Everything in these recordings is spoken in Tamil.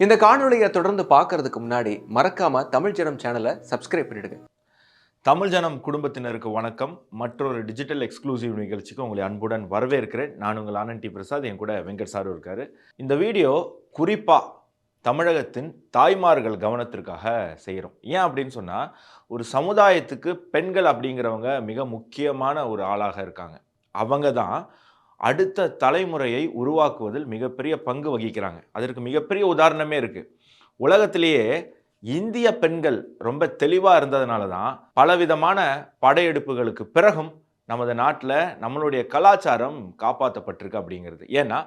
இந்த காணொலியை தொடர்ந்து பார்க்கறதுக்கு முன்னாடி மறக்காம தமிழ் ஜனம் சேனலை சப்ஸ்கிரைப் பண்ணிடுங்க. தமிழ் ஜனம் குடும்பத்தினருக்கு வணக்கம். மற்றொரு டிஜிட்டல் எக்ஸ்க்ளூசிவ் நிகழ்ச்சிக்கு உங்களை அன்புடன் வரவேற்கிறேன். நான் உங்கள் ஆனந்த் டி பிரசாத், என் கூட வெங்கட் சாரு இருக்காரு. இந்த வீடியோ குறிப்பாக தமிழகத்தின் தாய்மார்கள் கவனத்திற்காக செய்கிறோம். ஏன் அப்படின்னு சொன்னால், ஒரு சமுதாயத்துக்கு பெண்கள் அப்படிங்கிறவங்க மிக முக்கியமான ஒரு ஆளாக இருக்காங்க. அவங்க தான் அடுத்த தலைமுறையை உருவாக்குவதில் மிகப்பெரிய பங்கு வகிக்கிறாங்க. அதற்கு மிகப்பெரிய உதாரணமே இருக்குது. உலகத்திலேயே இந்திய பெண்கள் ரொம்ப தெளிவாக இருந்ததுனால தான் பலவிதமான படையெடுப்புகளுக்கு பிறகும் நமது நாட்டில் நம்மளுடைய கலாச்சாரம் காப்பாற்றப்பட்டிருக்கு அப்படிங்கிறது. ஏன்னா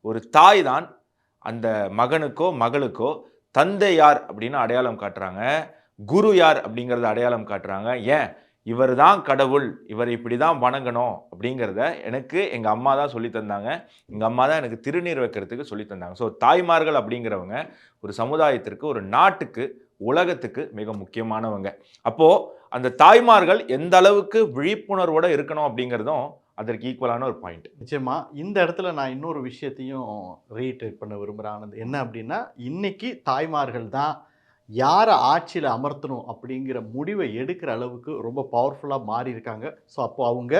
ஒரு தாய் தான் அந்த மகனுக்கோ மகளுக்கோ தந்தை யார் அப்படின்னு அடையாளம் காட்டுறாங்க, குரு யார் அப்படிங்கிறத அடையாளம் காட்டுறாங்க. ஏன் இவர் தான் கடவுள், இவர் இப்படி தான் வணங்கணும் அப்படிங்கிறத எனக்கு எங்கள் அம்மா தான் சொல்லி தந்தாங்க. எங்கள் அம்மா தான் எனக்கு திருநீர் வைக்கிறதுக்கு சொல்லி தந்தாங்க. ஸோ தாய்மார்கள் அப்படிங்கிறவங்க ஒரு சமுதாயத்திற்கு, ஒரு நாட்டுக்கு, உலகத்துக்கு மிக முக்கியமானவங்க. அப்போது அந்த தாய்மார்கள் எந்த அளவுக்கு விழிப்புணர்வோடு இருக்கணும் அப்படிங்கிறதும் அதற்கு ஈக்குவலான ஒரு பாயிண்ட். நிச்சயமா இந்த இடத்துல நான் இன்னொரு விஷயத்தையும் ரீட்ரேட் பண்ண விரும்புகிறேன் ஆனந்த். என்ன அப்படின்னா, இன்னைக்கு தாய்மார்கள் தான் யாரை ஆட்சியில் அமர்த்தணும் அப்படிங்கிற முடிவை எடுக்கிற அளவுக்கு ரொம்ப பவர்ஃபுல்லாக மாறி இருக்காங்க. ஸோ அப்போ அவங்க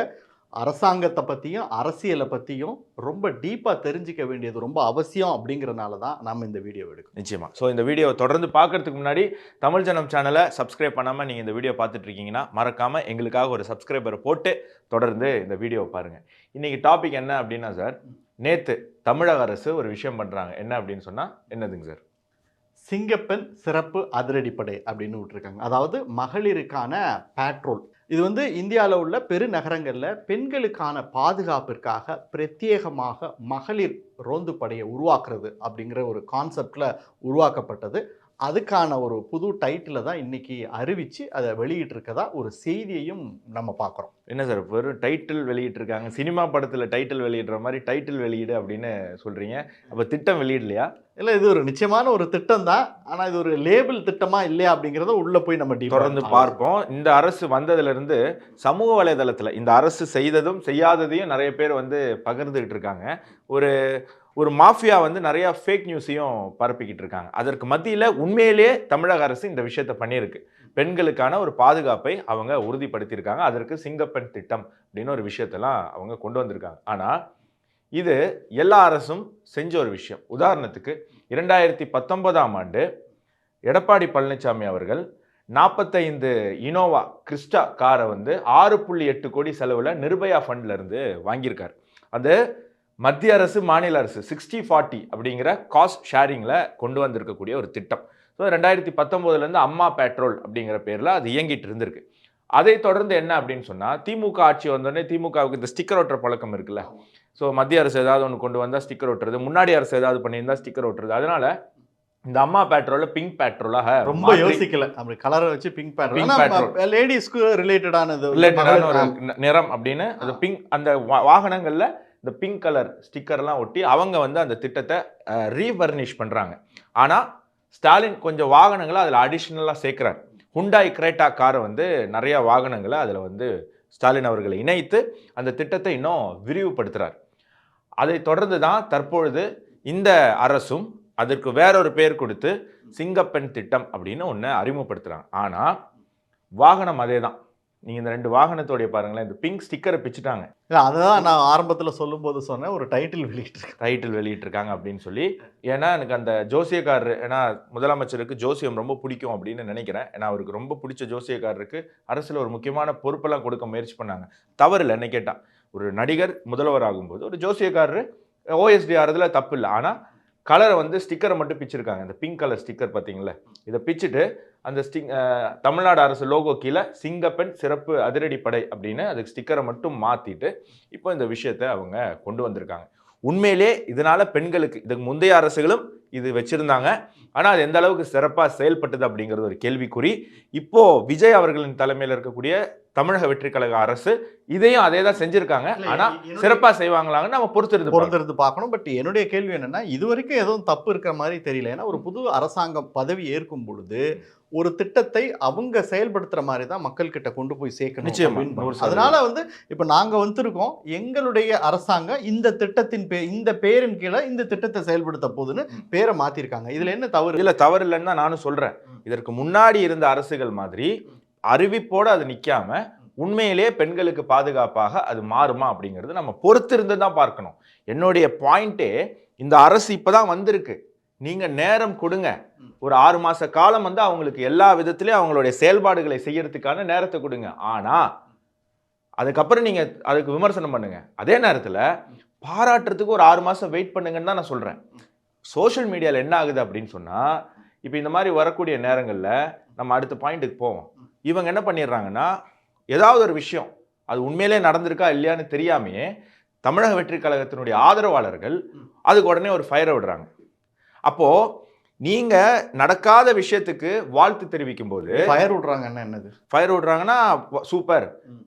அரசாங்கத்தை பற்றியும் அரசியலை பற்றியும் ரொம்ப டீப்பாக தெரிஞ்சிக்க வேண்டியது ரொம்ப அவசியம். அப்படிங்கிறனால தான் நம்ம இந்த வீடியோ எடுக்கணும். நிச்சயமா. ஸோ இந்த வீடியோவை தொடர்ந்து பார்க்கறதுக்கு முன்னாடி தமிழ் ஜனம் சேனலை சப்ஸ்கிரைப் பண்ணாமல் நீங்கள் இந்த வீடியோ பார்த்துட்டு இருக்கீங்கன்னா மறக்காமல் எங்களுக்காக ஒரு சப்ஸ்கிரைபரை போட்டு தொடர்ந்து இந்த வீடியோவை பாருங்கள். இன்றைக்கி டாபிக் என்ன அப்படின்னா சார், நேற்று தமிழக அரசு ஒரு விஷயம் பண்ணுறாங்க. என்ன அப்படின்னு சொன்னால் என்னதுங்க சார்? சிங்கப்பெண் சிறப்பு அதிரடிப்படை அப்படின்னு விட்டுருக்காங்க. அதாவது மகளிருக்கான பேட்ரோல். இது வந்து இந்தியாவில் உள்ள பெருநகரங்களில் பெண்களுக்கான பாதுகாப்பிற்காக பிரத்யேகமாக மகளிர் ரோந்து படையை உருவாக்குறது அப்படிங்கிற ஒரு கான்செப்டில் உருவாக்கப்பட்டது. அதுக்கான ஒரு புது டைட்டில் தான் இன்னைக்கு அறிவித்து அதை வெளியிட்டிருக்கதா ஒரு செய்தியையும் நம்ம பார்க்குறோம். என்ன சார் வெறும் டைட்டில் வெளியிட்டிருக்காங்க? சினிமா படத்தில் டைட்டில் வெளியிடுற மாதிரி டைட்டில் வெளியிடு அப்படின்னு சொல்கிறீங்க. அப்போ திட்டம் வெளியிடலையா? இல்லை, இது ஒரு நிச்சயமான ஒரு திட்டம் தான். ஆனால் இது ஒரு லேபிள் திட்டமா இல்லையா அப்படிங்கிறத உள்ளே போய் நம்ம தொடர்ந்து பார்ப்போம். இந்த அரசு வந்ததுலேருந்து சமூக வலைதளத்தில் இந்த அரசு செய்ததும் செய்யாததையும் நிறைய பேர் வந்து பகிர்ந்துகிட்டு இருக்காங்க. ஒரு மாஃபியா வந்து நிறையா ஃபேக் நியூஸையும் பரப்பிக்கிட்டு இருக்காங்க. அதற்கு மத்தியில் உண்மையிலேயே தமிழக அரசு இந்த விஷயத்தை பண்ணியிருக்கு. பெண்களுக்கான ஒரு பாதுகாப்பை அவங்க உறுதிப்படுத்தியிருக்காங்க. அதற்கு சிங்கப்பெண் திட்டம் அப்படின்னு ஒரு விஷயத்தெல்லாம் அவங்க கொண்டு வந்திருக்காங்க. ஆனால் இது எல்லா அரசும் செஞ்ச ஒரு விஷயம். உதாரணத்துக்கு 2019ஆம் ஆண்டு எடப்பாடி பழனிசாமி அவர்கள் 45 இனோவா கிறிஸ்டா காரை வந்து 6.8 கோடி செலவில் நிர்பயா ஃபண்ட்லேருந்து வாங்கியிருக்காரு. அது மத்திய அரசு மாநில அரசு 60-40 அப்படிங்கிற காஸ்ட் ஷேரிங்கில் கொண்டு வந்திருக்கக்கூடிய ஒரு திட்டம். ஸோ 2019 அம்மா பேட்ரோல் அப்படிங்கிற பேரில் அது இயங்கிட்டு இருந்திருக்கு. அதை தொடர்ந்து என்ன அப்படின்னு சொன்னால், திமுக ஆட்சி வந்தோடனே திமுகவுக்கு இந்த ஸ்டிக்கர் ஒட்டுற பழக்கம் இருக்குல்ல. ஸோ மத்திய அரசு ஏதாவது ஒன்று கொண்டு வந்தால் ஸ்டிக்கர் ஒட்டுறது, முன்னாடி அரசு ஏதாவது பண்ணியிருந்தால் ஸ்டிக்கர் ஒட்டுறது. அதனால இந்த அம்மா பேட்ரோல பிங்க் பேட்ரோலாக ரொம்ப யோசிக்கல. அப்படி கலரை வச்சு பிங்க் பேட்ரோல் லேடிஸ்க்கு ரிலேட்டடான ஒரு நிறம் அப்படின்னு அது பிங்க். அந்த வாகனங்களில் இந்த பிங்க் கலர் ஸ்டிக்கர்லாம் ஒட்டி அவங்க வந்து அந்த திட்டத்தை ரீவர்னிஷ் பண்ணுறாங்க. ஆனால் ஸ்டாலின் கொஞ்சம் வாகனங்களை அதில் அடிஷ்னலாக சேர்க்குறாரு. ஹுண்டாய் கிரேட்டா காரை வந்து நிறையா வாகனங்களை அதில் வந்து ஸ்டாலின் அவர்களை இணைத்து அந்த திட்டத்தை இன்னும் விரிவுபடுத்துகிறார். அதை தொடர்ந்து தான் தற்பொழுது இந்த அரசும் அதற்கு வேறொரு பேர் கொடுத்து சிங்கப்பெண் திட்டம் அப்படின்னு ஒன்று அறிமுகப்படுத்துகிறாங்க. ஆனால் வாகனம் அதே தான். நீங்கள் இந்த 2 வாகனத்தோடைய பாருங்களேன், இந்த பிங்க் ஸ்டிக்கரை பிச்சுட்டாங்க. அதுதான் நான் ஆரம்பத்தில் சொல்லும்போது சொன்னேன், ஒரு டைட்டில் வெளியிட்டிருக்காங்க அப்படின்னு சொல்லி. ஏன்னா எனக்கு அந்த ஜோசியக்காரர், ஏன்னா முதலமைச்சருக்கு ஜோசியம் ரொம்ப பிடிக்கும் அப்படின்னு நினைக்கிறேன். ஏன்னா அவருக்கு ரொம்ப பிடிச்ச ஜோசியக்காரருக்கு அரசில் ஒரு முக்கியமான பொறுப்பெல்லாம் கொடுக்க முயற்சி பண்ணாங்க. தவறு இல்லை என்ன கேட்டால். ஒரு நடிகர் முதல்வர் ஆகும்போது ஒரு ஜோசியக்காரர் ஓஎஸ்டி ஆறதுல தப்பு இல்லை. ஆனால் கலரை வந்து ஸ்டிக்கரை மட்டும் பிச்சிருக்காங்க. இந்த பிங்க் கலர் ஸ்டிக்கர் பார்த்தீங்களா, இதை பிச்சுட்டு அந்த தமிழ்நாடு அரசு லோகோ கீழே சிங்கப்பெண் சிறப்பு அதிரடிப்படை அப்படின்னு அதுக்கு ஸ்டிக்கரை மட்டும் மாற்றிட்டு இப்போ இந்த விஷயத்தை அவங்க கொண்டு வந்திருக்காங்க. உண்மையிலே இதனால பெண்களுக்கு இதுக்கு முந்தைய அரசுகளும் இது வச்சிருந்தாங்க. ஆனால் அது எந்த அளவுக்கு சிறப்பாக செயல்பட்டது அப்படிங்கிறது ஒரு கேள்விக்குறி. இப்போ விஜய் அவர்களின் தலைமையில் இருக்கக்கூடிய தமிழக வெற்றி கழக அரசு இதையும் அதே தான் செஞ்சிருக்காங்க. ஆனால் சிறப்பாக செய்வாங்களாங்கன்னு நம்ம பொறுத்திருந்து பார்க்கணும். பட் என்னுடைய கேள்வி என்னன்னா, இது வரைக்கும் எதுவும் தப்பு இருக்கிற மாதிரி தெரியல. ஏன்னா ஒரு புது அரசாங்கம் பதவி ஏற்கும் பொழுது ஒரு திட்டத்தை அவங்க செயல்படுத்துற மாதிரி தான் மக்கள் கிட்ட கொண்டு போய் சேர்க்கணும். அதனால வந்து இப்ப நாங்க வந்திருக்கோம், எங்களுடைய அரசாங்கம் இந்த திட்டத்தின் இந்த பேரின் கீழே இந்த திட்டத்தை செயல்படுத்த போகுதுன்னு பேரை மாத்திருக்காங்க. இதுல என்ன தவறு? இதுல தவறு இல்லைன்னு தான் நானும் சொல்றேன். இதற்கு முன்னாடி இருந்த அரசுகள் மாதிரி அறிவிப்போட அது நிக்காம உண்மையிலேயே பெண்களுக்கு பாதுகாப்பாக அது மாறுமா அப்படிங்கிறது நம்ம பொறுத்திருந்து தான் பார்க்கணும். என்னுடைய பாயிண்டே, இந்த அரசு இப்பதான் வந்திருக்கு, நீங்க நேரம் கொடுங்க. ஒரு 6 மாச காலம் வந்து அவங்களுக்கு எல்லா விதத்திலயும் அவங்களுடைய செயல்பாடுகளை செய்யறதுக்கான நேரத்தை கொடுங்க. ஆனா அதுக்கப்புறம் நீங்க அதுக்கு விமர்சனம் பண்ணுங்க. அதே நேரத்துல பாராட்டுறதுக்கு ஒரு 6 மாசம் வெயிட் பண்ணுங்கன்னு தான் நான் சொல்றேன். சோஷியல் மீடியால என்ன ஆகுது அப்படின்னு சொன்னா, இப்ப இந்த மாதிரி வரக்கூடிய நேரங்கள்ல நம்ம அடுத்த பாயிண்ட்டுக்கு போவோம். இவங்க என்ன பண்ணிடுறாங்கன்னா, ஏதாவது ஒரு விஷயம் அது உண்மையிலே நடந்திருக்கா இல்லையான்னு தெரியாமையே தமிழக வெற்றி கழகத்தினுடைய ஆதரவாளர்கள் அதுக்கு உடனே ஒரு ஃபயரை விடுறாங்க. அப்போ நீங்க நடக்காத விஷயத்துக்கு வாழ்த்து தெரிவிக்கும் போது ஃபயர் விடுறாங்கன்னா என்னது? ஃபயர் விடுறாங்கன்னா சூப்பர்,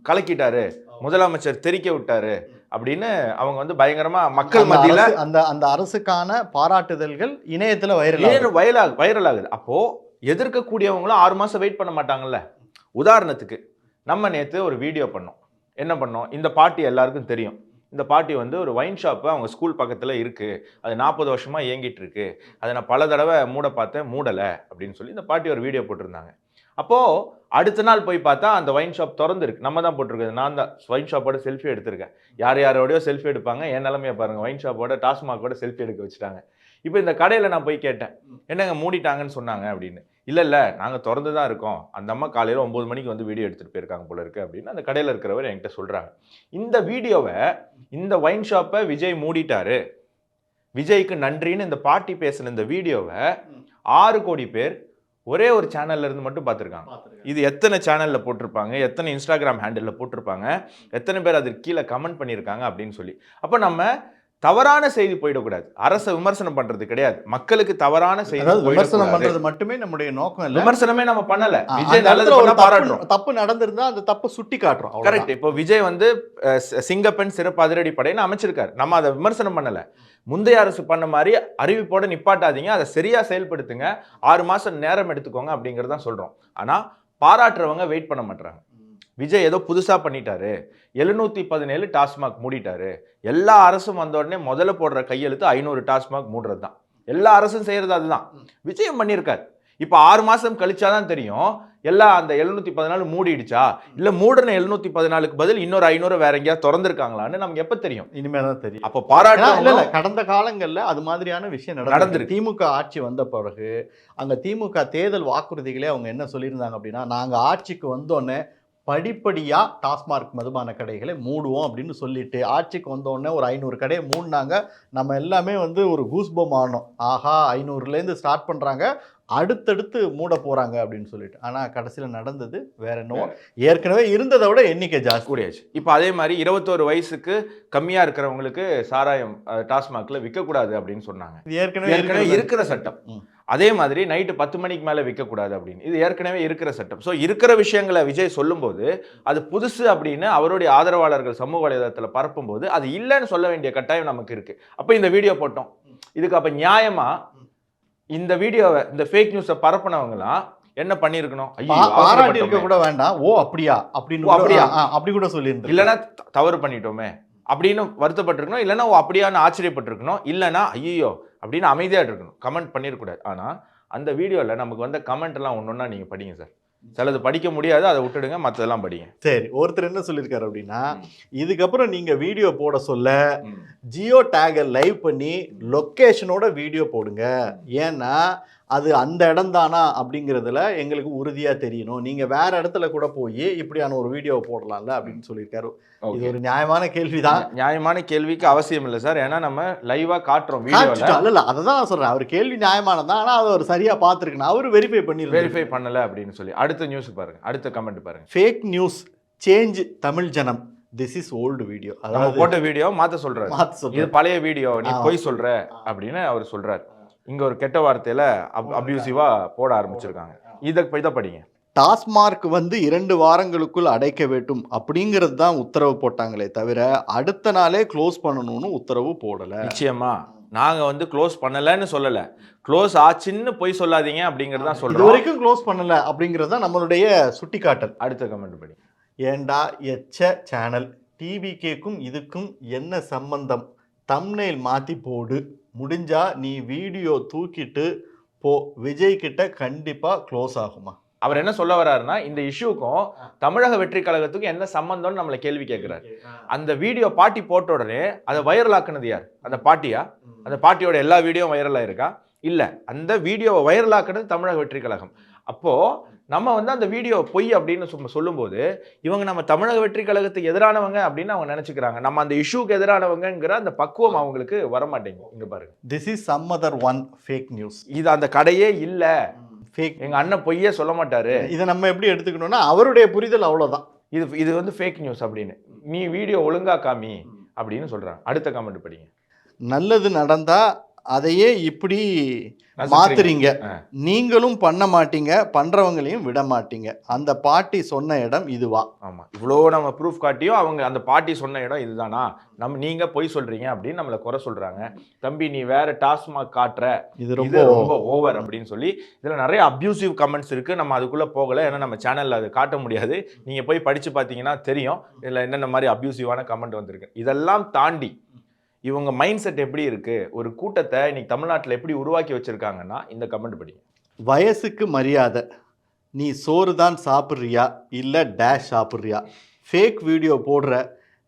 கலக்கிட்டாரு, முதலமைச்சர் தெரிக்க விட்டாரு அப்படின்னு அவங்க வந்து பயங்கரமா மக்கள் மத்தியில அந்த அரசுக்கான பாராட்டுதல்கள் இணையத்துல வைரல் ஆகுது. அப்போ எதிர்க்கக்கூடியவங்களும் 6 மாசம் வெயிட் பண்ண மாட்டாங்கல்ல. உதாரணத்துக்கு நம்ம நேற்று ஒரு வீடியோ பண்ணோம். என்ன பண்ணோம்? இந்த பாட்டி எல்லாருக்கும் தெரியும். இந்த பாட்டி வந்து ஒரு ஒயின் ஷாப்பு அவங்க ஸ்கூல் பக்கத்தில் இருக்குது, அது 40 வருஷமா இயங்கிட்டு இருக்கு, அதை நான் பல தடவை மூட பார்த்தேன், மூடலை அப்படின்னு சொல்லி இந்த பாட்டி ஒரு வீடியோ போட்டிருந்தாங்க. அப்போது அடுத்த நாள் போய் பார்த்தா அந்த ஒயின் ஷாப் திறந்துருக்கு. நம்ம தான் போட்டிருக்குது, நான் தான் ஒயின் ஷாப்போட செல்ஃபி எடுத்திருக்கேன். யாரோடையோ செல்ஃபி எடுப்பாங்க, என் நிலைமையை பாருங்கள், ஒயின் ஷாப்போட டாஸ்மாகோட செல்ஃபி எடுக்க வச்சுட்டாங்க. இப்போ இந்த கடையில் நான் போய் கேட்டேன், என்னங்க மூடிட்டாங்கன்னு சொன்னாங்க அப்படின்னு. இல்லை நாங்கள் திறந்து தான் இருக்கோம், அந்த அம்மா காலையில் 9 மணிக்கு வந்து வீடியோ எடுத்துகிட்டு போயிருக்காங்க போல இருக்குது அப்படின்னு அந்த கடையில் இருக்கிறவர் என்கிட்ட சொல்கிறாங்க. இந்த வீடியோவை, இந்த ஒயின் ஷாப்பை விஜய் மூடிட்டாரு, விஜய்க்கு நன்றின்னு இந்த பாட்டி பேசின இந்த வீடியோவை 6 கோடி பேர் ஒரே ஒரு சேனல்ல இருந்து மட்டும் பார்த்துருக்காங்க. இது எத்தனை சேனல்ல போட்டிருப்பாங்க, எத்தனை இன்ஸ்டாகிராம் ஹேண்டில் போட்டிருப்பாங்க, எத்தனை பேர் அதுக்கு கீழே கமெண்ட் பண்ணியிருக்காங்க அப்படின்னு சொல்லி. அப்போ நம்ம தவறான செய்தி போயிடக்கூடாது. அரசை விமர்சனம் பண்றது கிடையாது, மக்களுக்கு தவறான செய்தி விமர்சனம் பண்றது மட்டுமே நம்முடைய நோக்கம் இல்ல. விமர்சனமே நம்ம பண்ணல. விஜய் நல்லது பாராட்டுறோம், தப்பு நடந்திருந்தா அந்த தப்பு சுட்டி காட்டுறோம். கரெக்ட். இப்போ விஜய் வந்து சிங்கப்பெண் சிறப்பு அதிரடிப்படைன்னு அமைச்சிருக்காரு, நம்ம அதை விமர்சனம் பண்ணல. முந்தைய அரசு பண்ண மாதிரி அறிவிப்போட நிப்பாட்டாதீங்க, அதை சரியா செயல்படுத்துங்க, 6 மாசம் நேரம் எடுத்துக்கோங்க அப்படிங்கறதான் சொல்றோம். ஆனா பாராட்டுறவங்க வெயிட் பண்ண மாட்டாங்க. விஜய் ஏதோ புதுசா பண்ணிட்டாரு, 717 டாஸ்மாக் மூடிட்டாரு. எல்லா அரசும் வந்த உடனே முதல்ல போடுற கையெழுத்து 500 டாஸ்மாக் மூடுறது தான். எல்லா அரசும் செய்யறது அதுதான். விஜயம் பண்ணியிருக்காரு. இப்போ 6 மாசம் கழிச்சாதான் தெரியும் எல்லாம் அந்த 714 மூடிடுச்சா, இல்ல மூடன 714க்கு பதில் இன்னொரு 500 வேற எங்கேயா திறந்திருக்காங்களான்னு நமக்கு எப்ப தெரியும்? இனிமேதான் தெரியும். அப்ப பாராட்டு இல்ல, கடந்த காலங்கள்ல அது மாதிரியான விஷயம் நடந்திருக்கு. திமுக ஆட்சி வந்த பிறகு அங்க திமுக தேர்தல் வாக்குறுதிகளே அவங்க என்ன சொல்லியிருந்தாங்க அப்படின்னா, நாங்க ஆட்சிக்கு வந்தோடனே படிப்படியா டாஸ்மாக் மதுபான கடைகளை மூடுவோம் அப்படின்னு சொல்லிட்டு ஆட்சிக்கு வந்தோடனே ஒரு 500 கடையை மூடினாங்க. நம்ம எல்லாமே வந்து ஒரு கூஸ்பம் ஆனோம், ஆஹா 500லேருந்து ஸ்டார்ட் பண்றாங்க, அடுத்தடுத்து மூட போறாங்க அப்படின்னு சொல்லிட்டு. ஆனா கடைசியில நடந்தது வேற என்னவோ, ஏற்கனவே இருந்ததை விட எண்ணிக்கை ஜாஸ்தி கூடியாச்சு. இப்போ அதே மாதிரி 21 வயசுக்கு கம்மியா இருக்கிறவங்களுக்கு சாராயம் டாஸ்மாக்ல விற்கக்கூடாது அப்படின்னு சொன்னாங்க. ஏற்கனவே இருக்கிற சட்டம். அதே மாதிரி நைட்டு 10 மணிக்கு மேலே விற்கக்கூடாது அப்படின்னு, இது ஏற்கனவே இருக்கிற சட்டம். ஸோ இருக்கிற விஷயங்களை விஜய் சொல்லும்போது அது புதுசு அப்படின்னு அவருடைய ஆதரவாளர்கள் சமூக வலைதளத்தில் பரப்பும்போது அது இல்லைன்னு சொல்ல வேண்டிய கட்டாயம் நமக்கு இருக்கு. அப்போ இந்த வீடியோ போட்டோம், இதுக்கு அப்போ நியாயமா இந்த வீடியோவை, இந்த ஃபேக் நியூஸை பரப்புனவங்கலாம் என்ன பண்ணிருக்கணும்? பாராட்டி இருக்க கூட வேண்டாம், ஓ அப்படியா அப்படின்னு அப்படி கூட சொல்லியிருந்தோம். இல்லைன்னா தவறு பண்ணிட்டோமே அப்படின்னு வருத்தப்பட்டிருக்கணும், இல்லைன்னா ஓ அப்படியான்னு ஆச்சரியப்பட்டிருக்கணும், இல்லைன்னா ஐயோ அப்படின்னு அமைதியாக இருக்கணும், கமெண்ட் பண்ணிடக்கூடாது. ஆனால் அந்த வீடியோவில் நமக்கு வந்த கமெண்ட் எல்லாம் ஒன்றொன்னா நீங்கள் படிங்க சார். சிலது படிக்க முடியாது, அதை விட்டுடுங்க, மற்றதெல்லாம் படிங்க. சரி, ஒருத்தர் என்ன சொல்லியிருக்காரு அப்படின்னா, இதுக்கப்புறம் நீங்கள் வீடியோ போட சொல்ல ஜியோ டேகை லைவ் பண்ணி லொக்கேஷனோட வீடியோ போடுங்க, ஏன்னா அது அந்த இடம் தானா அப்படிங்கிறதுல எங்களுக்கு உறுதியாக தெரியணும், நீங்கள் வேற இடத்துல கூட போய் இப்படியான ஒரு வீடியோ போடலாம்ல அப்படின்னு சொல்லியிருக்காரு. இது ஒரு நியாயமான கேள்விதான். நியாயமான கேள்விக்கு அவசியம் இல்லை சார், ஏன்னா நம்ம லைவா காட்டுறோம் வீடியோல. இல்ல அதை தான் நான் சொல்றேன், அவர் கேள்வி நியாயமானதான், ஆனால் அதை அவர் சரியா பார்த்துருக்கணும், அவர் வெரிஃபை பண்ணல அப்படின்னு சொல்லி. அடுத்த நியூஸ் பாருங்க, அடுத்த கமெண்ட் பாருங்க. ஃபேக் நியூஸ் சேஞ்ச் தமிழ் ஜனம், திஸ் இஸ் ஓல்டு வீடியோ. அதாவது போட்ட வீடியோ மாத்த சொல்றாரு, இது பழைய வீடியோ, நீ போய் சொல்ற அப்படின்னு அவர் சொல்றாரு. இங்க ஒரு கெட்ட வார்த்தையில அபியூசிவா போட ஆரம்பிச்சிருக்காங்க. இதை படிங்க. டாஸ்மார்க் வந்து 2 வாரங்களுக்குள் அடைக்க வேண்டும் அப்படிங்கிறது தான் உத்தரவு போட்டாங்களே தவிர அடுத்த நாளே க்ளோஸ் பண்ணணும்னு உத்தரவு போடல. நிச்சயமா நாங்க வந்து க்ளோஸ் பண்ணலன்னு சொல்லல, க்ளோஸ் ஆச்சுன்னு போய் சொல்லாதீங்க அப்படிங்கறது தான் சொல்றோம். இது வரைக்கும் க்ளோஸ் பண்ணல அப்படிங்கிறது தான் நம்மளுடைய சுட்டிக்காட்டல். அடுத்த கமெண்ட் படி. ஏண்டா எச்ச சேனல், டிவிகேக்கும் இதுக்கும் என்ன சம்பந்தம், தம்ப்நெயில் மாத்தி போடு, முடிஞ்சா நீ வீடியோ தூக்கிட்டு போ, விஜய் கிட்ட கண்டிப்பா க்ளோஸ் ஆகுமா? அவர் என்ன சொல்ல வர்றாருன்னா, இந்த இஷ்யூக்கும் தமிழக வெற்றி கழகத்துக்கும் என்ன சம்பந்தம்னு நம்மளை கேள்வி கேட்கிறாரு. அந்த வீடியோ பாட்டி போட்ட உடனே அதை வைரல் ஆக்குனது யார்? அந்த பாட்டியா? அந்த பாட்டியோட எல்லா வீடியோ வைரல் ஆயிருக்கா? இல்ல, அந்த வீடியோவை வைரல் ஆக்குனது தமிழக வெற்றி கழகம். அப்போ நம்ம வந்து அந்த வீடியோ பொய் அப்படின்னு சொல்லும்போது இவங்க நம்ம தமிழக வெற்றி கழகத்துக்கு எதிரானவங்க அப்படின்னு அவங்க நினைச்சுக்கிறாங்க. நம்ம அந்த இஷ்யூக்கு எதிரானவங்கிற அந்த பக்குவம் அவங்களுக்கு வரமாட்டேங்குது. இங்க பாருங்க, this is some other one fake news. இது அந்த கடையே இல்ல, ஃபேக். எங்க அண்ணன் பொய்யே சொல்ல மாட்டாரு. இதை நம்ம எப்படி எடுத்துக்கணும்னா அவருடைய புரிதல் அவ்வளவுதான். இது வந்து ஃபேக் நியூஸ் அப்படின்னு, நீ வீடியோ ஒழுங்கா காமி அப்படின்னு சொல்றாங்க. அடுத்த கமெண்ட் படிங்க. நல்லது நடந்தா அதையே இப்படி மாத்துறீங்க, நீங்களும் பண்ண மாட்டீங்க, பண்றவங்களையும் விட மாட்டீங்க. அந்த பாட்டி சொன்ன இடம் இதுவா? ஆமா, இவ்வளோ நம்ம ப்ரூஃப் காட்டியும் அவங்க அந்த பாட்டி சொன்ன இடம் இதுதானா, நீங்க பொய் சொல்றீங்க அப்படின்னு நம்மளை குறை சொல்றாங்க. தம்பி நீ வேற டாஸ்மாக் காட்டுற, இது ரொம்ப ஓவர் அப்படின்னு சொல்லி இதுல நிறைய அப்யூசிவ் கமெண்ட்ஸ் இருக்கு. நம்ம அதுக்குள்ள போகல, ஏன்னா நம்ம சேனல்ல அது காட்ட முடியாது. நீங்க போய் படிச்சு பார்த்தீங்கன்னா தெரியும் இதுல என்னென்ன மாதிரி அப்யூசிவான கமெண்ட் வந்திருக்கு. இதெல்லாம் தாண்டி இவங்க மைண்ட் செட் எப்படி இருக்கு, ஒரு கூட்டத்தை இன்னைக்கு தமிழ்நாட்டில் எப்படி உருவாக்கி வச்சிருக்காங்கன்னா இந்த கமெண்ட் படிங்க. வயசுக்கு மரியாதை, நீ சோறு தான் சாப்பிட்றியா இல்லை டேஷ் சாப்பிட்றியா, ஃபேக் வீடியோ போடுற,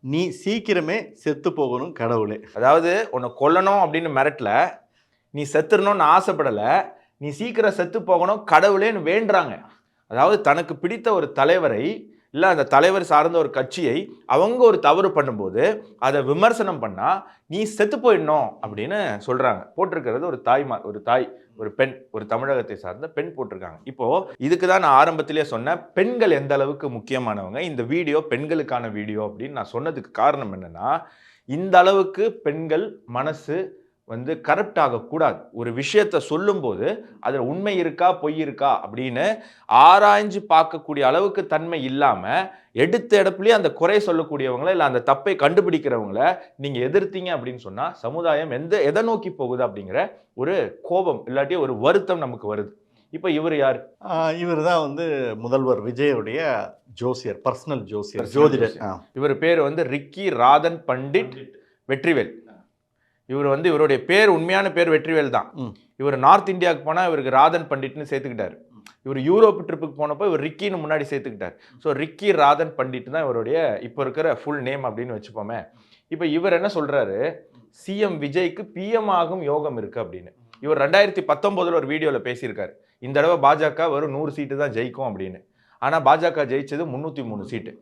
நீ சீக்கிரமே செத்து போகணும் கடவுளே. அதாவது உன்னை கொல்லணும் அப்படின்னு மிரட்டல, நீ செத்துறணும்னு ஆசைப்படலை, நீ சீக்கிரம் செத்து போகணும் கடவுளேன்னு வேண்டுறாங்க. அதாவது தனக்கு பிடித்த ஒரு தலைவரை இல்லை அந்த தலைவர் சார்ந்த ஒரு கட்சியை அவங்க ஒரு தவறு பண்ணும்போது அதை விமர்சனம் பண்ணால் நீ செத்து போயிடணும் அப்படின்னு சொல்கிறாங்க. போட்டிருக்கிறது ஒரு தாய், ஒரு பெண், ஒரு தமிழகத்தை சார்ந்த பெண் போட்டிருக்காங்க. இப்போது இதுக்கு தான் நான் ஆரம்பத்திலே சொன்னேன், பெண்கள் எந்த அளவுக்கு முக்கியமானவங்க, இந்த வீடியோ பெண்களுக்கான வீடியோ அப்படின்னு நான் சொன்னதுக்கு காரணம் என்னென்னா, இந்த அளவுக்கு பெண்கள் மனசு வந்து கரப்ட் ஆகக்கூடாது. ஒரு விஷயத்தை சொல்லும்போது அதில் உண்மை இருக்கா பொய் இருக்கா அப்படின்னு ஆராய்ஞ்சு பார்க்கக்கூடிய அளவுக்கு தன்மை இல்லாமல் எடுத்த இடத்துலயே அந்த குறை சொல்லக்கூடியவங்கள இல்லை அந்த தப்பை கண்டுபிடிக்கிறவங்கள நீங்கள் எதிர்த்தீங்க அப்படின்னு சொன்னால் சமுதாயம் எதை நோக்கி போகுது அப்படிங்கிற ஒரு கோபம் இல்லாட்டி ஒரு வருத்தம் நமக்கு வருது. இப்போ இவர் யார்? இவர் தான் வந்து முதல்வர் விஜயோடைய ஜோசியர், பர்சனல் ஜோசியர், ஜோதிடர். இவர் பேர் வந்து ரிக்கி ராதன் பண்டிட் வெற்றிவேல். இவர் வந்து இவருடைய பேர் உண்மையான பேர் வெற்றிவேல் தான். இவர் நார்த் இந்தியாவுக்கு போனால் இவருக்கு ராதன் பண்டிட்னு சேர்த்துக்கிட்டார். இவர் யூரோப் ட்ரிப்புக்கு போனப்போ இவர் ரிக்கின்னு முன்னாடி சேர்த்துக்கிட்டார். ஸோ ரிக்கி ராதன் பண்டிட் தான் இவருடைய இப்போ இருக்கிற ஃபுல் நேம் அப்படின்னு வச்சுப்போமே. இப்போ இவர் என்ன சொல்கிறாரு, சிஎம் விஜய்க்கு பிஎம் ஆகும் யோகம் இருக்குது அப்படின்னு. இவர் 2019 ஒரு வீடியோவில் பேசியிருக்காரு, இந்த தடவை பாஜக வெறும் 100 சீட்டு தான் ஜெயிக்கும் அப்படின்னு. ஆனால் பாஜக ஜெயிச்சது 303 சீட்டு.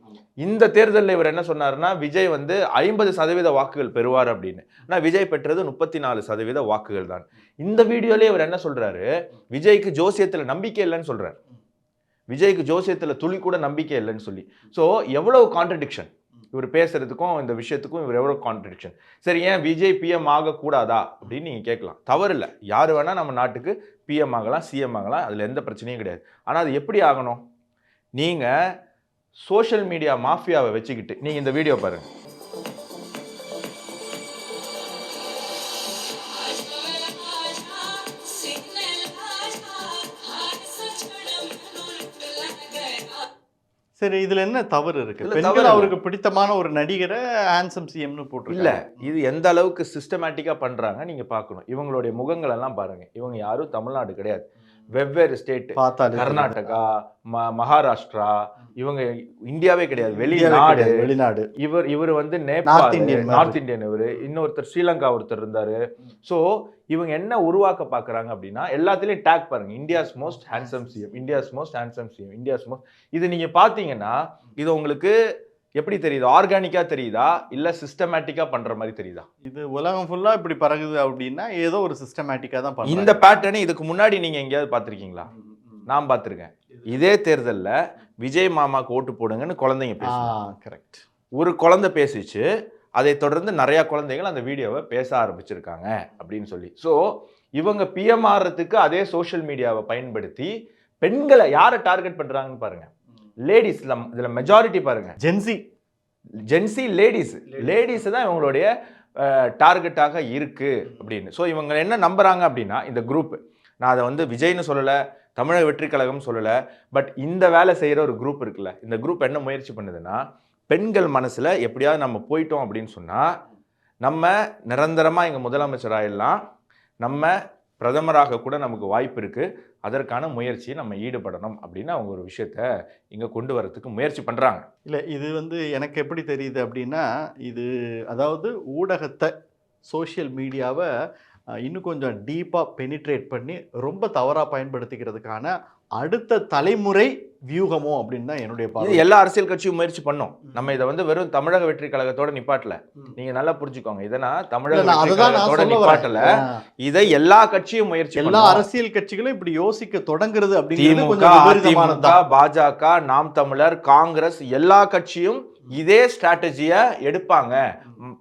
இந்த தேர்தலில் இவர் என்ன சொன்னார்னா, விஜய் வந்து 50% வாக்குகள் பெறுவார் அப்படின்னு. ஆனால் விஜய் பெற்றது 34% வாக்குகள் தான். இந்த வீடியோலேயே இவர் என்ன சொல்றாரு, விஜய்க்கு ஜோசியத்தில் நம்பிக்கை இல்லைன்னு சொல்றாரு. விஜய்க்கு ஜோசியத்தில் துளி கூட நம்பிக்கை இல்லைன்னு சொல்லி. ஸோ எவ்வளவு கான்ட்ரடிக்ஷன் இவர் பேசுறதுக்கும் இந்த விஷயத்துக்கும் இவர் எவ்வளோ கான்ட்ரடிக்ஷன். சரி, ஏன் விஜய் பிஎம் ஆகக்கூடாதா அப்படின்னு நீங்கள் கேட்கலாம். தவறு இல்லை, யார் வேணால் நம்ம நாட்டுக்கு பிஎம் ஆகலாம், சிஎம் ஆகலாம், அதில் எந்த பிரச்சனையும் கிடையாது. ஆனால் அது எப்படி ஆகணும்? நீங்கள் சோஷியல் மீடியா மாஃபியாவை வச்சுக்கிட்டு நீங்கள் இந்த வீடியோ பாருங்கள். சரி, இதுல என்ன தவறு இருக்கு? பெண்கள் அவருக்கு பிடித்தமான ஒரு நடிகரை ஹேண்ட்சம் சிஎம்னு போட்டு இல்ல, இது எந்த அளவுக்கு சிஸ்டமேட்டிக்கா பண்றாங்க நீங்க பார்க்கணும். இவங்களுடைய முகங்கள் எல்லாம் பாருங்க. இவங்க யாரும் தமிழ்நாடு கிடையாது, வெவ்வேறு ஸ்டேட், கர்நாடகா, மகாராஷ்டிரா, இவங்க இந்தியாவே கிடையாது, வெளிநாடு. இவர் வந்து நேபாள், நார்த் இந்தியன். இவர் இன்னொருத்தர் ஸ்ரீலங்கா ஒருத்தர் இருந்தாரு. ஸோ இவங்க என்ன உருவாக்க பாக்குறாங்க அப்படின்னா, எல்லாத்துலயும் டேக் பாருங்க, India's most handsome CM, India's most handsome CM, India's most. இது நீங்க பாத்தீங்கன்னா இது உங்களுக்கு எப்படி தெரியுது? ஆர்கானிக்கா தெரியுதா இல்ல சிஸ்டமேட்டிக்கா பண்ற மாதிரி தெரியுதா? இது உலகம் ஃபுல்லா இப்படி பறகுது அப்படின்னா ஏதோ ஒரு சிஸ்டமேட்டிக்கா தான் பண்றாங்க. இந்த பேட்டர்னை இதுக்கு முன்னாடி நீங்க எங்கேயாவது பார்த்திருக்கீங்களா? நான் பார்த்திருக்கேன். இதே தேர்தல்ல விஜய் மாமாக்கு ஓட்டு போடுங்கன்னு குழந்தைங்க பேசுறாங்க. கரெக்ட். ஒரு குழந்தை பேசிச்சு, அதை தொடர்ந்து நிறைய குழந்தைகள் அந்த வீடியோவை பேச ஆரம்பிச்சிருக்காங்க அப்படின்னு சொல்லி. ஸோ இவங்க பிஎம் ஆறதுக்கு அதே சோஷியல் மீடியாவை பயன்படுத்தி பெண்களை யாரை டார்கெட் பண்றாங்கன்னு பாருங்க. லேடிஸ், இதுல மெஜாரிட்டி பாருங்க ஜென்சி லேடிஸ் தான் இவங்களுடைய டார்கெட்டாக இருக்கு அப்படின்னு. ஸோ இவங்க என்ன நம்புறாங்க அப்படின்னா, இந்த குரூப், நான் அதை வந்து விஜய்னு சொல்லலை, தமிழக வெற்றி கழகம் சொல்லலை, பட் இந்த வேலை செய்கிற ஒரு குரூப் இருக்குல்ல, இந்த குரூப் என்ன முயற்சி பண்ணுதுன்னா, பெண்கள் மனசில் எப்படியாவது நம்ம போயிட்டோம் அப்படின்னு சொன்னால் நம்ம நிரந்தரமாக இங்கே முதலமைச்சர் ஆயிடலாம், நம்ம பிரதமராக கூட நமக்கு வாய்ப்பு இருக்குது, அதற்கான முயற்சியை நம்ம ஈடுபடணும் அப்படின்னு அவங்க ஒரு விஷயத்த இங்கே கொண்டு வரதுக்கு முயற்சி பண்ணுறாங்க. இல்லை, இது எனக்கு எப்படி தெரியுது அப்படின்னா, இது அதாவது ஊடகத்தை, சோஷியல் மீடியாவை இன்னும் கொஞ்சம் டீப்பாக பெனிட்ரேட் பண்ணி ரொம்ப தவறாக பயன்படுத்திக்கிறதுக்கான அடுத்த தலைமுறை வியூகமோ அப்படின்னு தான் என்னுடைய பார்வை. எல்லா அரசியல் கட்சியும் முயற்சி பண்ணோம். நம்ம இதை வெறும் தமிழக வெற்றி கழகத்தோட நிப்பாட்டல. நீங்க நல்லா புரிஞ்சுக்கோங்க, இதனா தமிழக வெற்றி கழகத்தோட நிப்பாட்டல, இதை எல்லா கட்சியும் முயற்சி, எல்லா அரசியல் கட்சிகளும் இப்படி யோசிக்க தொடங்குறது அப்படிங்கிறது திமுக, கொஞ்சம் விபரீதமானது. பாஜக, நாம் தமிழர், காங்கிரஸ் எல்லா கட்சியும் இதே ஸ்ட்ராட்டஜிய எடுப்பாங்க.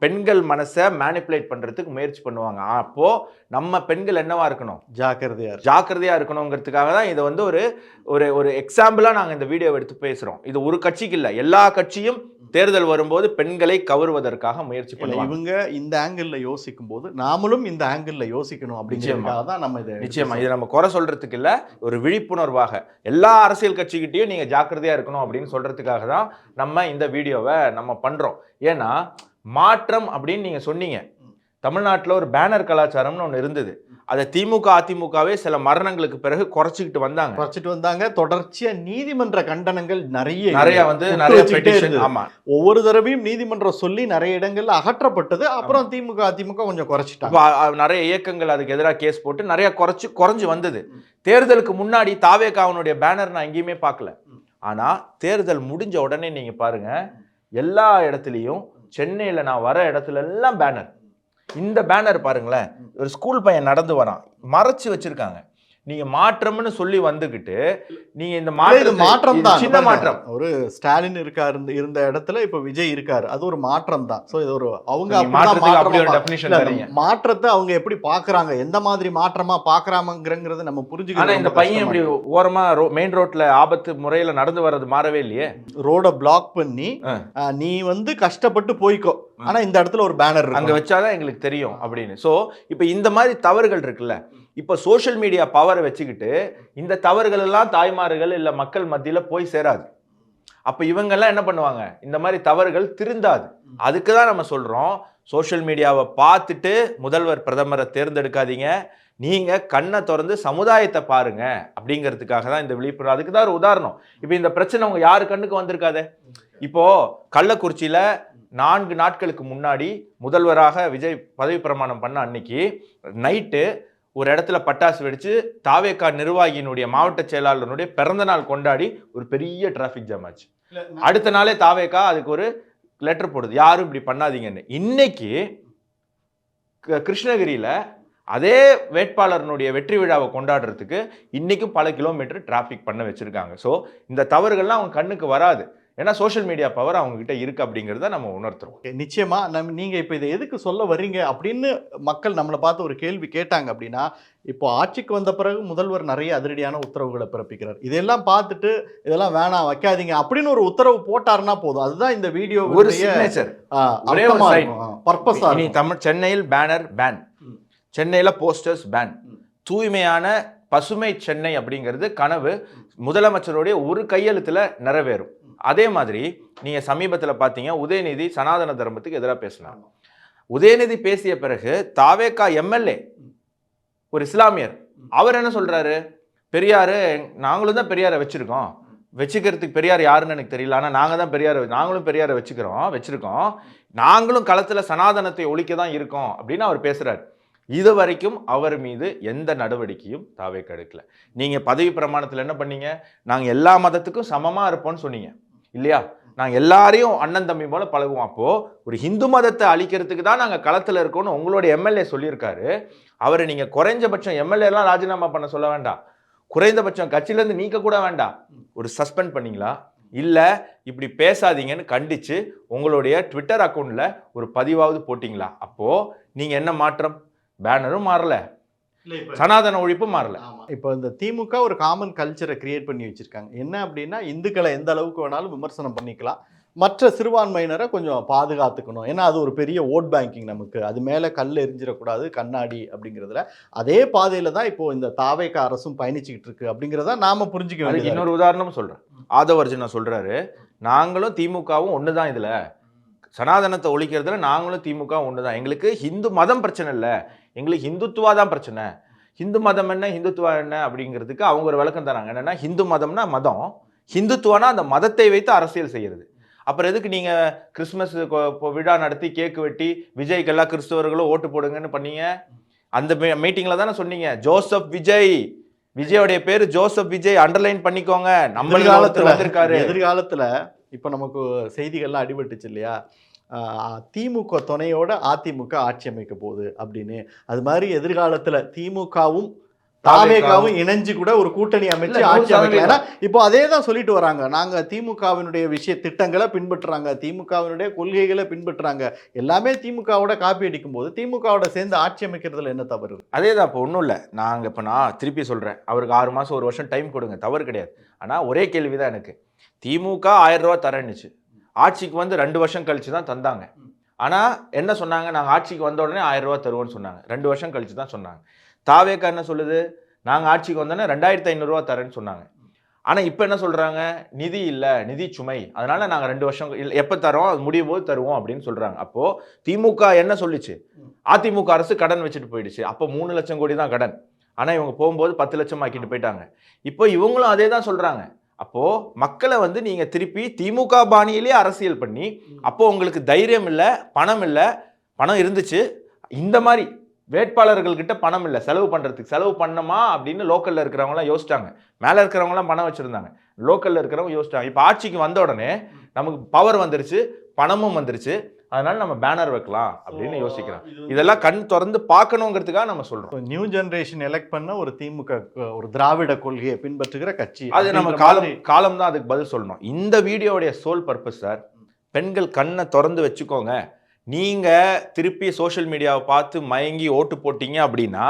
பெண்கள் மனசை மேனிப்புலேட் பண்றதுக்கு முயற்சி பண்ணுவாங்க. அப்போ நம்ம பெண்கள் என்னவா இருக்கணும், ஜாக்கிரதையா இருக்கணுங்கிறதுக்காக தான் இதை ஒரு ஒரு ஒரு எக்ஸாம்பிளா நாங்க இந்த வீடியோவை எடுத்து பேசுறோம். இது ஒரு கட்சிக்கு இல்ல, எல்லா கட்சியும் தேர்தல் வரும்போது பெண்களை கவருவதற்காக முயற்சி பண்ணுவாங்க. இவங்க இந்த ஆங்கிள் யோசிக்கும் போது நாமளும் இந்த ஆங்கிள் யோசிக்கணும் அப்படிங்கிறதுக்காக தான் நம்ம இதை நிச்சயமா இதை நம்ம குறை சொல்றதுக்கு இல்ல, ஒரு விழிப்புணர்வாக எல்லா அரசியல் கட்சிகிட்டையும் நீங்க ஜாக்கிரதையா இருக்கணும் அப்படின்னு சொல்றதுக்காக தான் நம்ம இந்த வீடியோவை நம்ம பண்றோம். ஏன்னா மாற்றம் அப்படின்னு நீங்க சொன்னீங்க, தமிழ்நாட்டில் ஒரு பேனர் கலாச்சாரம்னு ஒன்று இருந்தது. அதை திமுக அதிமுகவே சில மரணங்களுக்கு பிறகு குறைச்சிக்கிட்டு வந்தாங்க. தொடர்ச்சியா நீதிமன்ற கண்டனங்கள் நிறைய பெட்டிஷன், ஆமா, ஒவ்வொரு தடவையும் நீதிமன்றம் சொல்லி நிறைய இடங்கள்ல அகற்றப்பட்டது. அப்புறம் திமுக அதிமுக கொஞ்சம் குறைச்சிட்டாங்க. நிறைய இயக்கங்கள் அதுக்கு எதிராக கேஸ் போட்டு நிறைய குறைஞ்சு வந்தது. தேர்தலுக்கு முன்னாடி தாவேகாவனுடைய பேனர் நான் எங்கேயுமே பார்க்கல. ஆனா தேர்தல் முடிஞ்ச உடனே நீங்க பாருங்க, எல்லா இடத்துலையும், சென்னையில நான் வர இடத்துல எல்லாம் பேனர். இந்த பேனர் பாருங்களேன், ஒரு ஸ்கூல் பையன் நடந்து வரான், மறைச்சு வச்சிருக்காங்க. நீங்க மாற்றம்னு சொல்லி வந்துகிட்டு நீங்க இந்த மாற்றம் தான், சின்ன மாற்றம். ஒரு ஸ்டாலின் இருக்காரு இருந்த இடத்துல இப்ப விஜய் இருக்காரு, அது ஒரு மாற்றம் தான். சோ இது ஒரு அவங்க மாற்றத்தை அவங்க எப்படி பாக்குறாங்க, எந்த மாதிரி மாற்றமா பாக்குறாங்கிறது நம்ம புரிஞ்சுக்கணும். இந்த பையன் இப்படி ஓரமா மெயின் ரோட்ல ஆபத்து முறையில நடந்து வர்றது மாறவே இல்லையே. ரோட பிளாக் பண்ணி நீ கஷ்டப்பட்டு போய்க்கோ, ஆனா இந்த இடத்துல ஒரு பேனர் அங்க வச்சாதான் எங்களுக்கு தெரியும் அப்படின்னு. சோ இப்ப இந்த மாதிரி தவறுகள் இருக்குல்ல, இப்போ சோஷியல் மீடியா பவரை வச்சுக்கிட்டு இந்த தவறுகள் எல்லாம் தாய்மார்கள் இல்லை மக்கள் மத்தியில் போய் சேராது. அப்போ இவங்கெல்லாம் என்ன பண்ணுவாங்க, இந்த மாதிரி தவறுகள் திருந்தாது. அதுக்கு தான் நம்ம சொல்கிறோம், சோஷியல் மீடியாவை பார்த்துட்டு முதல்வர் பிரதமரை தேர்ந்தெடுக்காதீங்க, நீங்கள் கண்ணை திறந்து சமுதாயத்தை பாருங்க அப்படிங்கிறதுக்காக தான் இந்த விழிப்புணர்வு. அதுக்கு தான் ஒரு உதாரணம். இப்போ இந்த பிரச்சனை உங்க யாரு கண்ணுக்கு வந்திருக்காதே. இப்போ கள்ளக்குறிச்சியில் 4 நாட்களுக்கு முன்னாடி முதல்வராக விஜய் பதவி பிரமாணம் பண்ண அன்னைக்கு நைட்டு ஒரு இடத்துல பட்டாசு வெடிச்சு தாவேகா நிர்வாகியினுடைய மாவட்ட செயலாளருடைய பிறந்த நாள் கொண்டாடி ஒரு பெரிய டிராபிக் ஜாம் ஆச்சு. அடுத்த நாளே தாவேகா அதுக்கு ஒரு லெட்டர் போடுது, யாரும் இப்படி பண்ணாதீங்கன்னு. இன்னைக்கு கிருஷ்ணகிரியில அதே வேட்பாளருடைய வெற்றி விழாவை கொண்டாடுறதுக்கு இன்னைக்கும் பல கிலோமீட்டர் டிராபிக் பண்ண வச்சிருக்காங்க. ஸோ இந்த தவறுகள்லாம் அவங்க கண்ணுக்கு வராது, ஏன்னா சோஷியல் மீடியா பவர் அவங்க கிட்ட இருக்கு அப்படிங்கிறத நம்ம உணர்த்துறோம். நிச்சயமா நீங்க இப்ப இதை எதுக்கு சொல்ல வர்றீங்க அப்படின்னு மக்கள் நம்மளை பார்த்து ஒரு கேள்வி கேட்டாங்க அப்படின்னா, இப்போ ஆட்சிக்கு வந்த பிறகு முதல்வர் நிறைய அதிரடியான உத்தரவுகளை பிறப்பிக்கிறார். இதெல்லாம் பார்த்துட்டு இதெல்லாம் வேணாம் வைக்காதீங்க அப்படின்னு ஒரு உத்தரவு போட்டாருன்னா போதும், அதுதான் இந்த வீடியோ ஒரு சிக்னேச்சர். சென்னையில் பேனர் பேன், சென்னையில போஸ்டர்ஸ் பேன், தூய்மையான பசுமை சென்னை அப்படிங்கிறது கனவு முதலமைச்சருடைய ஒரு கையெழுத்துல நிறைவேறும். அதே மாதிரி நீங்க சமீபத்தில் பார்த்தீங்க, உதயநிதி சனாதன தர்மத்துக்கு எதிராக பேசினார். உதயநிதி பேசிய பிறகு தாவேகா எம்எல்ஏ ஒரு இஸ்லாமியர், அவர் என்ன சொல்றாரு, பெரியாரு நாங்களும் தான் பெரியாரை வச்சிருக்கோம், வச்சுக்கிறதுக்கு பெரியார் யாருன்னு எனக்கு தெரியல, ஆனால் நாங்களும் பெரியாரை வச்சிருக்கோம், நாங்களும் களத்துல சனாதனத்தை ஒழிக்க தான் இருக்கோம் அப்படின்னு அவர் பேசுறாரு. இது வரைக்கும் அவர் மீது எந்த நடவடிக்கையும் தாவேகா எடுக்கல. நீங்க பதவி பிரமாணத்தில் என்ன பண்ணீங்க, நாங்கள் எல்லா மதத்துக்கும் சமமா இருப்போம்னு சொன்னீங்க இல்லையா, நாங்கள் எல்லாரையும் அண்ணன் தம்பி போல பழகுவோம். அப்போ ஒரு ஹிந்து மதத்தை அழிக்கிறதுக்கு தான் நாங்கள் களத்தில் இருக்கோம்னு உங்களுடைய எம்எல்ஏ சொல்லியிருக்காரு. அவரை நீங்க குறைஞ்சபட்சம் எம்எல்ஏலாம் ராஜினாமா பண்ண சொல்ல வேண்டாம், குறைந்தபட்சம் கட்சியிலேருந்து நீக்க கூட வேண்டாம், ஒரு சஸ்பெண்ட் பண்ணீங்களா, இல்லை இப்படி பேசாதீங்கன்னு கண்டிச்சு உங்களுடைய ட்விட்டர் அக்கௌண்ட்ல ஒரு பதிவாவது போட்டிங்களா? அப்போ நீங்க என்ன மாற்றம், பேனரும் மாறல, சனாதன ஒழிப்பு மாறல. இப்போ இந்த திமுக ஒரு காமன் கல்ச்சரை கிரியேட் பண்ணி வச்சிருக்காங்க. என்ன அப்படின்னா, இந்துக்களை எந்த அளவுக்கு வேணாலும் விமர்சனம் பண்ணிக்கலாம், மற்ற சிறுபான்மையினரை கொஞ்சம் பாதுகாத்துக்கணும், ஏன்னா அது ஒரு பெரிய ஓட் பேங்கிங், நமக்கு அது மேலே கல் எரிஞ்சிடக்கூடாது கண்ணாடி அப்படிங்கிறதுல. அதே பாதையில தான் இப்போ இந்த தாவேகா அரசும் பயணிச்சுக்கிட்டு இருக்கு அப்படிங்கிறத நாம புரிஞ்சுக்க வேண்டியது. இன்னொரு உதாரணம் சொல்றேன், ஆதவர்ஜுனா சொல்றாரு, நாங்களும் திமுகவும் ஒண்ணுதான், இதுல சனாதனத்தை ஒழிக்கிறதுல நாங்களும் திமுக ஒண்ணுதான், எங்களுக்கு ஹிந்து மதம் பிரச்சனை இல்லை, எங்களுக்கு ஹிந்துத்துவா தான் பிரச்சனை, ஹிந்து மதம் என்ன ஹிந்துத்துவா என்ன அப்படிங்கிறதுக்கு அவங்க ஒரு விளக்கம் தராங்க. என்னன்னா ஹிந்து மதம்னா மதம், ஹிந்துத்துவானா அந்த மதத்தை வைத்து அரசியல் செய்கிறது. அப்புறம் எதுக்கு நீங்க கிறிஸ்துமஸ் விழா நடத்தி கேக்கு வெட்டி விஜய்க்கெல்லாம் கிறிஸ்தவர்களும் ஓட்டு போடுங்கன்னு பண்ணீங்க? அந்த மீட்டிங்ல தானே சொன்னீங்க ஜோசப் விஜய், விஜயோடைய பேரு ஜோசப் விஜய், அண்டர்லைன் பண்ணிக்கோங்க. நம்ம காலத்துல வந்திருக்காரு. எதிர்காலத்துல இப்ப நமக்கு செய்திகள்லாம் அடிபட்டுச்சு இல்லையா, திமுக துணையோட அதிமுக ஆட்சி அமைக்க போகுது அப்படின்னு. அது மாதிரி எதிர்காலத்துல திமுகவும் தாவேகாவும் இணைஞ்சு கூட ஒரு கூட்டணி அமைச்சு ஆட்சி அமைக்கலாம். ஏன்னா இப்போ அதே தான் சொல்லிட்டு வராங்க, நாங்க திமுகவினுடைய திட்டங்களை பின்பற்றுறாங்க, திமுகவினுடைய கொள்கைகளை பின்பற்றுறாங்க, எல்லாமே திமுகவோட காப்பி அடிக்கும் போது திமுகவோட சேர்ந்து ஆட்சி அமைக்கிறதுல என்ன தவறு? அதே தான். இப்போ ஒன்றும் இல்லை, இப்போ நான் திருப்பி சொல்றேன், அவருக்கு 6 மாசம் 1 வருஷம் டைம் கொடுங்க, தவறு கிடையாது. ஆனா ஒரே கேள்விதான் எனக்கு, திமுக 1000 ரூபா தரேன்னுச்சு, ஆட்சிக்கு வந்து 2 வருஷம் கழிச்சு தான் தந்தாங்க. ஆனா என்ன சொன்னாங்க, நாங்க ஆட்சிக்கு வந்த உடனே 1000 ரூபா தருவோம்னு சொன்னாங்க. 2 வருஷம் கழிச்சு தான் சொன்னாங்க. தாவேக்கா என்ன சொல்லுது, நாங்கள் ஆட்சிக்கு வந்தோன்னே 2500 ரூபா தரேன்னு சொன்னாங்க. ஆனால் இப்போ என்ன சொல்கிறாங்க, நிதி இல்லை, நிதி சுமை, அதனால நாங்கள் 2 வருஷம் எப்போ தரோம், அது முடியும் போது தருவோம் அப்படின்னு சொல்கிறாங்க. அப்போது திமுக என்ன சொல்லிச்சு, அதிமுக அரசு கடன் வச்சுட்டு போயிடுச்சு, அப்போ 3 லட்சம் கோடி தான் கடன். ஆனால் இவங்க போகும்போது 10 லட்சம் ஆக்கிட்டு போயிட்டாங்க. இப்போ இவங்களும் அதே தான் சொல்கிறாங்க. அப்போது மக்களை வந்து நீங்கள் திருப்பி திமுக பாணியிலே அரசியல் பண்ணி, அப்போது உங்களுக்கு தைரியம் இல்லை, பணம் இருந்துச்சு, இந்த மாதிரி வேட்பாளர்கள்கிட்ட பணம் இல்லை செலவு பண்ணுறதுக்கு, செலவு பண்ணமா அப்படின்னு லோக்கலில் இருக்கிறவங்களாம் யோசிச்சாங்க. மேலே இருக்கிறவங்களாம் பணம் வச்சுருந்தாங்க, லோக்கலில் இருக்கிறவங்க யோசிச்சாங்க. இப்போ ஆட்சிக்கு வந்த உடனே நமக்கு பவர் வந்துருச்சு, பணமும் வந்துருச்சு, அதனால நம்ம பேனர் வைக்கலாம் அப்படின்னு யோசிக்கிறோம். இதெல்லாம் கண் திறந்து பார்க்கணுங்கிறதுக்காக நம்ம சொல்றோம். நியூ ஜெனரேஷன் எலெக்ட் பண்ண ஒரு திமுக ஒரு திராவிட கொள்கையை பின்பற்றுகிற கட்சி, அது நம்ம காலம் தான் அதுக்கு பதில் சொல்லணும். இந்த வீடியோடைய சோல் பர்பஸ் சார், பெண்கள் கண்ணை திறந்து வச்சுக்கோங்க. நீங்கள் திருப்பி சோஷியல் மீடியாவை பார்த்து மயங்கி ஓட்டு போட்டீங்க அப்படின்னா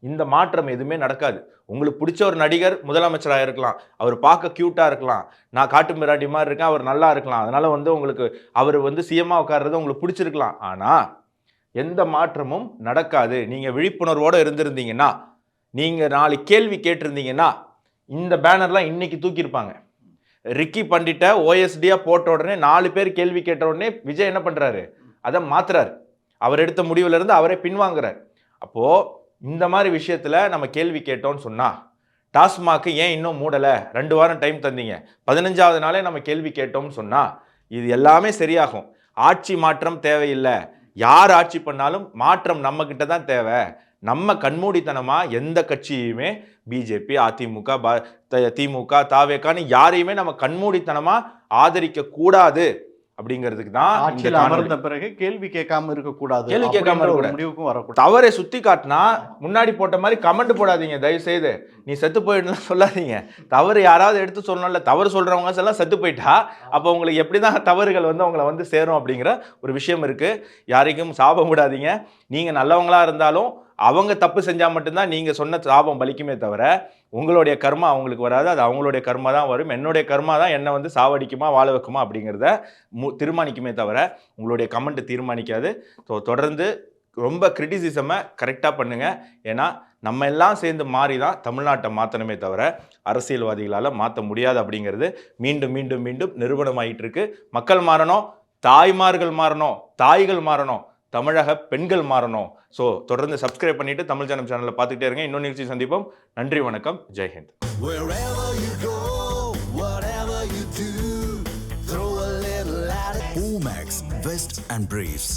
இந்த மாற்றம் எதுவுமே நடக்காது. உங்களுக்கு பிடிச்ச ஒரு நடிகர் முதலமைச்சராக இருக்கலாம், அவர் பார்க்க க்யூட்டாக இருக்கலாம், நான் காட்டு மிராண்டி மாதிரி இருக்கேன், அவர் நல்லா இருக்கலாம், அதனால வந்து உங்களுக்கு அவர் வந்து சிஎம்மாக உட்கார்றது உங்களுக்கு பிடிச்சிருக்கலாம். ஆனால் எந்த மாற்றமும் நடக்காது. நீங்கள் விழிப்புணர்வோடு இருந்திருந்தீங்கன்னா, நீங்கள் 4 கேள்வி கேட்டிருந்தீங்கன்னா இந்த பேனர்லாம் இன்னைக்கு தூக்கியிருப்பாங்க. ரிக்கி பண்டிட்ட ஓஎஸ்டியாக போட்ட உடனே 4 பேர் கேள்வி கேட்ட உடனே விஜய் என்ன பண்ணுறாரு, அதை மாத்துறாரு. அவர் எடுத்த முடிவுலேருந்து அவரே பின்வாங்குறார். அப்போது இந்த மாதிரி விஷயத்தில் நம்ம கேள்வி கேட்டோம்னு சொன்னால், டாஸ்மாக் ஏன் இன்னும் மூடலை, 2 வாரம் டைம் தந்தீங்க, 15வது நாளே நம்ம கேள்வி கேட்டோம்னு சொன்னால் இது எல்லாமே சரியாகும். ஆட்சி மாற்றம் தேவையில்லை, யார் ஆட்சி பண்ணாலும் மாற்றம் நம்மக்கிட்ட தான் தேவை. நம்ம கண்மூடித்தனமாக எந்த கட்சியுமே பிஜேபி, அதிமுக, திமுக, தாவேக்கான்னு யாரையுமே நம்ம கண்மூடித்தனமாக ஆதரிக்க கூடாது அப்படிங்கிறதுக்கு தான் ஆட்சியில் அமர்ந்த பிறகு கேள்வி கேட்காம இருக்கக்கூடாது, கேள்வி கேட்காம ஒரு முடிவுக்கும் வரக்கூடாது. தவறை சுத்தி காட்டினா முன்னாடி போட்ட மாதிரி கமெண்ட் போடாதீங்க தயவு செய்து, நீ செத்து போயிடுன்னு சொல்லாதீங்க. தவறு யாராவது எடுத்து சொல்லணும்ல, தவறு சொல்றவங்க எல்லாம் செத்து போயிட்டா அப்போ உங்களுக்கு எப்படிதான் தவறுகள் வந்து உங்களை வந்து சேரும் அப்படிங்கிற ஒரு விஷயம் இருக்கு. யாரையும் சாபம் விடாதீங்க. நீங்க நல்லவங்களா இருந்தாலும் அவங்க தப்பு செஞ்சால் மட்டும்தான் நீங்கள் சொன்ன சாபம் பலிக்குமே தவிர உங்களுடைய கர்மா அவங்களுக்கு வராது. அது அவங்களுடைய கர்மா தான் வரும். என்னுடைய கர்மா தான் என்னை வந்து சாவடிக்குமா வாழ வைக்குமா அப்படிங்கிறத தீர்மானிக்குமே தவிர உங்களுடைய கமெண்ட் தீர்மானிக்காது. ஸோ தொடர்ந்து ரொம்ப கிரிட்டிசிசமை கரெக்டாக பண்ணுங்கள். ஏன்னா நம்ம எல்லாம் சேர்ந்து மாறி தான் தமிழ்நாட்டை மாற்றணுமே தவிர அரசியல்வாதிகளால் மாற்ற முடியாது அப்படிங்கிறது மீண்டும் மீண்டும் மீண்டும் நிரூபணமாகிட்டு இருக்கு. மக்கள் மாறணும், தாய்மார்கள் மாறணும், தாய்கள் மாறணும், தமிழக பெண்கள் மாறணும். ஸோ தொடர்ந்து சப்ஸ்கிரைப் பண்ணிட்டு தமிழ் ஜனம் சேனலை பார்த்துக்கிட்டே இருங்க. இன்னொரு நிகழ்ச்சி சந்திப்போம். நன்றி, வணக்கம், ஜெய்ஹிந்த். Omax, Vest and Briefs.